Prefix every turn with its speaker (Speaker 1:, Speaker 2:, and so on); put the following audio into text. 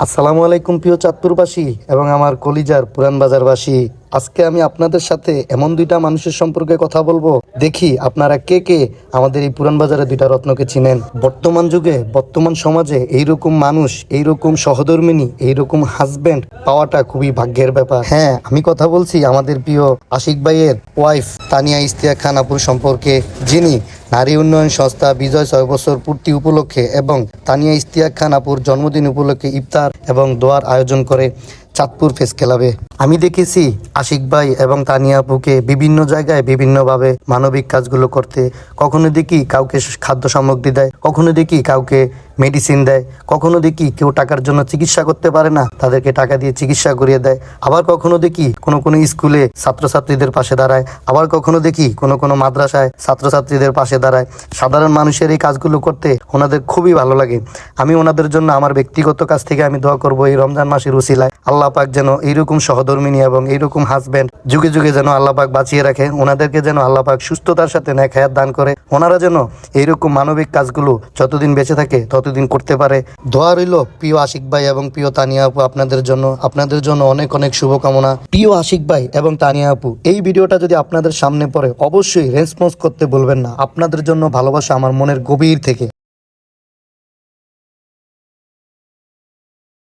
Speaker 1: আসসালামু আলাইকুম প্রিয় চাঁদপুরবাসী এবং আমার কলিজার পুরান বাজারবাসী। আজকে আমি আপনাদের সাথে এমন দুইটা মানুষের সম্পর্কে কথা বলবো, দেখি আপনারা কে কে আমাদের এই পুরান বাজারে দুইটা রত্নকে চিনেন। বর্তমান যুগে, বর্তমান সমাজে এইরকম মানুষ, এইরকম সহধর্মিণী, এইরকম হাজবেন্ড পাওয়াটা খুবই ভাগ্যের ব্যাপার। হ্যাঁ, আমি কথা বলছি আমাদের প্রিয় আশিক ভাইয়ের ওয়াইফ তানিয়া ইশতিয়াক খান আপুর সম্পর্কে, যিনি নারী উন্নয়ন সংস্থা বিজয় 6 বছর পূর্তি উপলক্ষে এবং তানিয়া ইশতিয়াক খান আপুর জন্মদিন উপলক্ষে ইফতার এবং দোয়ার আয়োজন করে চাঁদপুর প্রেস ক্লাবে। আমি দেখেছি আশিক ভাই এবং তানিয়া আপুকে বিভিন্ন জায়গায় বিভিন্নভাবে মানবিক কাজগুলো করতে। কখনো দেখি কাউকে খাদ্য সামগ্রী দেয়, কখনো দেখি কাউকে মেডিসিন দেয়, কখনো দেখি কেউ টাকার জন্য চিকিৎসা করতে পারে না, তাদেরকে টাকা দিয়ে চিকিৎসা করিয়ে দেয়। আবার কখনো দেখি কোনো কোনো স্কুলে ছাত্রছাত্রীদের পাশে দাঁড়ায়, আবার কখনো দেখি কোনো কোনো মাদ্রাসায় ছাত্রছাত্রীদের পাশে দাঁড়ায়। সাধারণ মানুষের এই কাজগুলো করতে ওনাদের খুবই ভালো লাগে। আমি ওনাদের জন্য আমার ব্যক্তিগত কাছ থেকে আমি দোয়া করব, এই রমজান মাসের উসিলায় আল্লাহ পাক যেন এইরকম সহধর্মিণী এবং এইরকম হাজব্যান্ড যুগে যুগে যেন আল্লাহ পাক বাঁচিয়ে রাখে। ওনাদেরকে যেন আল্লাহ পাক সুস্থতার সাথে নেক হায়াত দান করে। ওনারা যেন এইরকম মানবিক কাজগুলো যতদিন বেঁচে থাকে ততদিন করতে পারে। দোয়া রইল প্রিয় আশিক ভাই এবং প্রিয় তানিয়া আপু আপনাদের জন্য অনেক অনেক শুভকামনা। প্রিয় আশিক ভাই এবং তানিয়া আপু, এই ভিডিওটা যদি আপনাদের সামনে পড়ে অবশ্যই রেসপন্স করতে বলবেন না। আপনাদের জন্য ভালোবাসা আমার মনের গভীর থেকে।